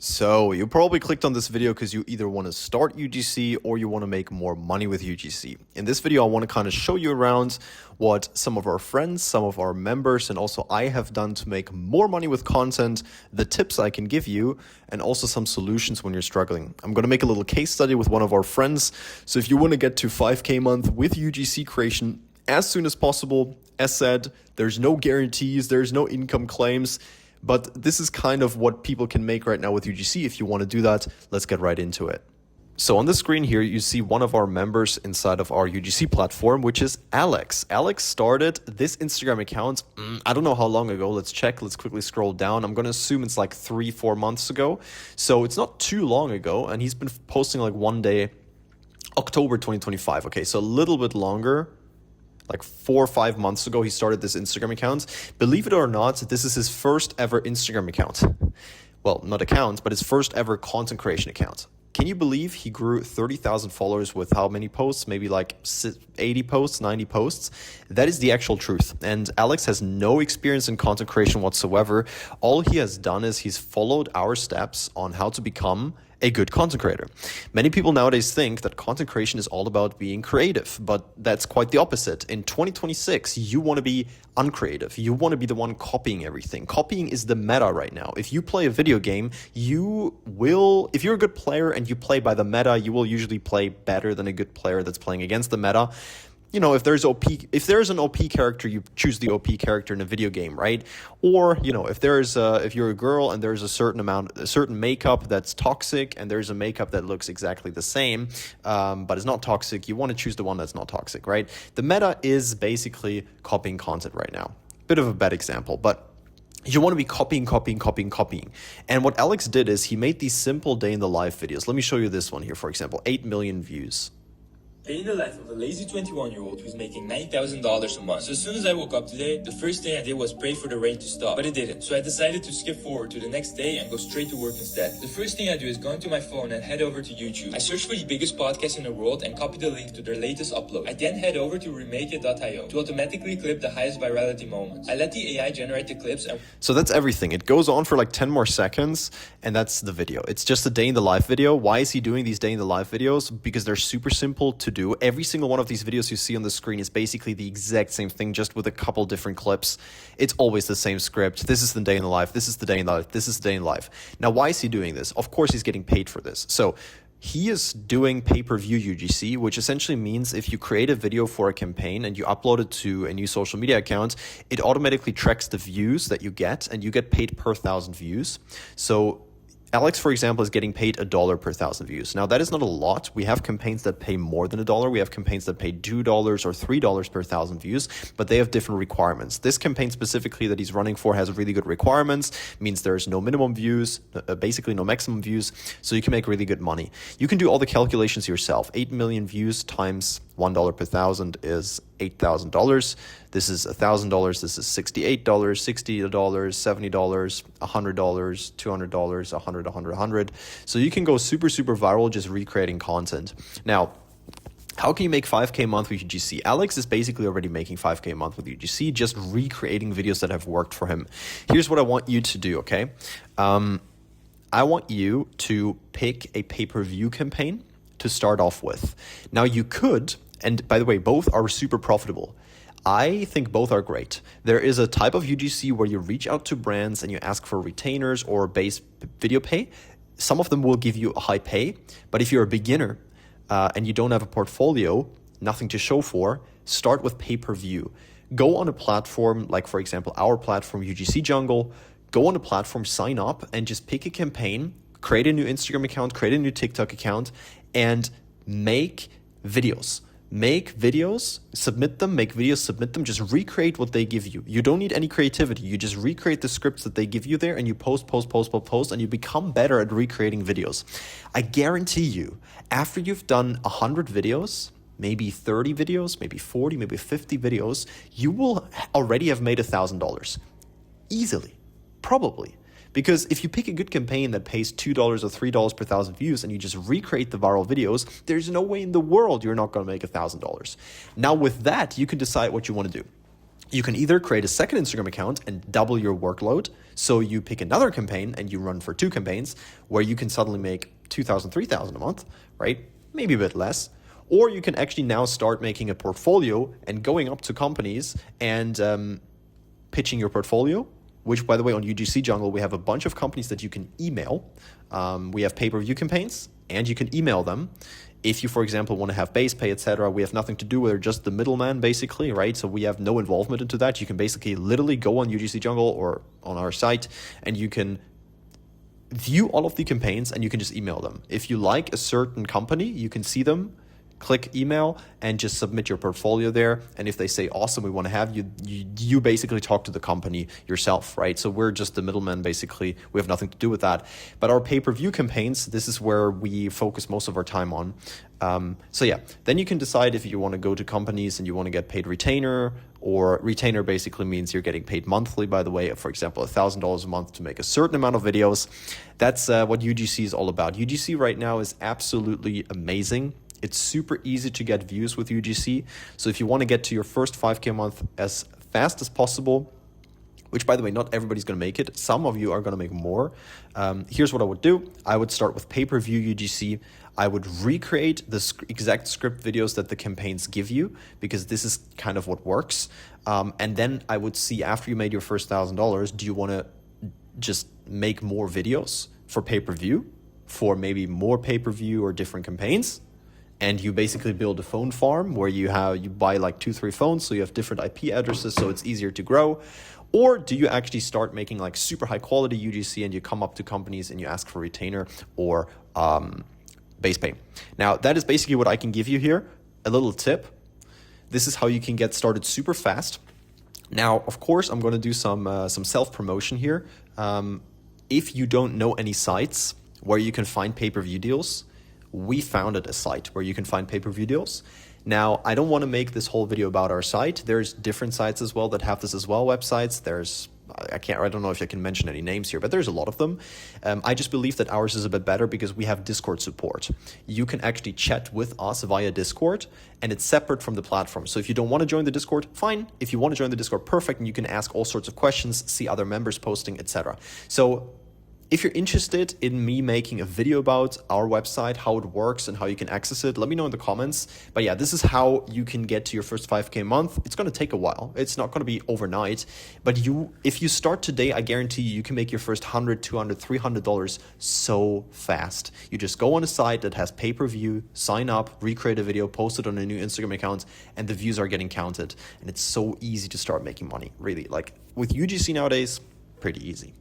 So you probably clicked on this video because you either want to start UGC or you want to make more money with UGC. In this video, I want to kind of show you around what some of our friends, some of our members, and also I have done to make more money with content, the tips I can give you, and also some solutions when you're struggling. I'm going to make a little case study with one of our friends. So if you want to get to 5K a month with UGC creation as soon as possible, as said, there's no guarantees, there's no income claims. But this is kind of what people can make right now with UGC. If you want to do that, let's get right into it. So on the screen here, you see one of our members inside of our UGC platform, which is Alex. Alex started this Instagram account, I don't know how long ago. Let's check. Let's quickly scroll down. I'm going to assume it's like 3-4 months ago. So it's not too long ago. And he's been posting like one day, October 2025. Okay, so a little bit longer. Like 4 or 5 months ago, he started this Instagram account. Believe it or not, this is his first ever Instagram account. Well, not account, but his first ever content creation account. Can you believe he grew 30,000 followers with how many posts? Maybe like 80 posts, 90 posts. That is the actual truth. And Alex has no experience in content creation whatsoever. All he has done is he's followed our steps on how to become a good content creator. Many people nowadays think that content creation is all about being creative, but that's quite the opposite. In 2026, you want to be uncreative. You want to be the one copying everything. Copying is the meta right now. If you play a video game, if you're a good player and you play by the meta, you will usually play better than a good player that's playing against the meta. You know, if there's an OP character, you choose the OP character in a video game, right? Or, you know, if you're a girl and there's a certain makeup that's toxic and there's a makeup that looks exactly the same, but is not toxic, you want to choose the one that's not toxic, right? The meta is basically copying content right now. Bit of a bad example, but you want to be copying. And what Alex did is he made these simple day in the life videos. Let me show you this one here, for example, 8 million views. Day in the life of a lazy 21-year-old who's making $9,000 a month. So as soon as I woke up today, the first thing I did was pray for the rain to stop, but it didn't. So I decided to skip forward to the next day and go straight to work instead. The first thing I do is go into my phone and head over to YouTube. I search for the biggest podcasts in the world and copy the link to their latest upload. I then head over to remake.io to automatically clip the highest virality moments. I let the AI generate the clips and... So that's everything. It goes on for like 10 more seconds and that's the video. It's just a day in the life video. Why is he doing these day in the life videos? Because they're super simple to do. Every single one of these videos you see on the screen is basically the exact same thing, just with a couple different clips. It's always the same script. This is the day in the life. This is the day in the life. This is the day in life. Now, why is he doing this? Of course, he's getting paid for this. So he is doing pay-per-view UGC, which essentially means if you create a video for a campaign and you upload it to a new social media account, it automatically tracks the views that you get and you get paid per 1,000 views. So Alex, for example, is getting paid $1 per 1,000 views. Now, that is not a lot. We have campaigns that pay more than $1. We have campaigns that pay $2 or $3 per 1,000 views, but they have different requirements. This campaign specifically that he's running for has really good requirements, means there's no minimum views, basically no maximum views, so you can make really good money. You can do all the calculations yourself. 8 million views times $1 per 1,000 is $8,000. This is $1,000. This is $68, $60, $70, $100, $200, 100. So you can go super viral just recreating content. Now, how can you make 5K a month with UGC? Alex is basically already making 5K a month with UGC, just recreating videos that have worked for him. Here's what I want you to do, okay? I want you to pick a pay-per-view campaign to start off with. Now you could, and by the way, both are super profitable. I think both are great. There is a type of UGC where you reach out to brands and you ask for retainers or base video pay. Some of them will give you a high pay, but if you're a beginner and you don't have a portfolio, nothing to show for, start with pay-per-view. Go on a platform like, for example, our platform, UGC Jungle. Go on a platform, sign up, and just pick a campaign, create a new Instagram account, create a new TikTok account, and make videos. Make videos, submit them, just recreate what they give you. You don't need any creativity. You just recreate the scripts that they give you there and you post, and you become better at recreating videos. I guarantee you, after you've done 100 videos, maybe 30 videos, maybe 40, maybe 50 videos, you will already have made $1,000. Easily, probably. Because if you pick a good campaign that pays $2 or $3 per 1,000 views and you just recreate the viral videos, there's no way in the world you're not going to make $1,000. Now with that, you can decide what you want to do. You can either create a second Instagram account and double your workload. So you pick another campaign and you run for 2 campaigns where you can suddenly make 2,000, 3,000 a month, right? Maybe a bit less. Or you can actually now start making a portfolio and going up to companies and pitching your portfolio, which, by the way, on UGC Jungle, we have a bunch of companies that you can email. We have pay-per-view campaigns and you can email them. If you, for example, want to have base pay, etc., we have nothing to do with it, just the middleman, basically, right? So we have no involvement into that. You can basically literally go on UGC Jungle or on our site, and you can view all of the campaigns, and you can just email them. If you like a certain company, you can see them, click email, and just submit your portfolio there. And if they say, awesome, we want to have you, you basically talk to the company yourself, right? So we're just the middleman, basically. We have nothing to do with that. But our pay-per-view campaigns, this is where we focus most of our time on. So yeah, then you can decide if you want to go to companies and you want to get paid retainer, or retainer basically means you're getting paid monthly, by the way, for example, $1,000 a month to make a certain amount of videos. That's what UGC is all about. UGC right now is absolutely amazing. It's super easy to get views with UGC. So if you want to get to your first 5K a month as fast as possible, which, by the way, not everybody's going to make it. Some of you are going to make more. Here's what I would do. I would start with pay-per-view UGC. I would recreate the exact script videos that the campaigns give you, because this is kind of what works. And then I would see, after you made your first $1,000, do you want to just make more videos for pay-per-view, for maybe more pay-per-view or different campaigns? And you basically build a phone farm where you buy like 2-3 phones, so you have different IP addresses, so it's easier to grow. Or do you actually start making like super high quality UGC and you come up to companies and you ask for retainer or base pay? Now, that is basically what I can give you here. A little tip. This is how you can get started super fast. Now, of course, I'm going to do some self-promotion here. If you don't know any sites where you can find pay-per-view deals, we founded a site where you can find pay-per-view deals. Now, I don't want to make this whole video about our site. There's different sites as well that have this as well, websites. I don't know if I can mention any names here, but there's a lot of them. I just believe that ours is a bit better because we have Discord support. You can actually chat with us via Discord, and it's separate from the platform. So if you don't want to join the Discord, fine. If you want to join the Discord, perfect. And you can ask all sorts of questions, see other members posting, etc. So if you're interested in me making a video about our website, how it works and how you can access it, let me know in the comments. But yeah, this is how you can get to your first 5K a month. It's going to take a while. It's not going to be overnight. But if you start today, I guarantee you can make your first $100, $200, $300 so fast. You just go on a site that has pay-per-view, sign up, recreate a video, post it on a new Instagram account, and the views are getting counted. And it's so easy to start making money, really. Like with UGC nowadays, pretty easy.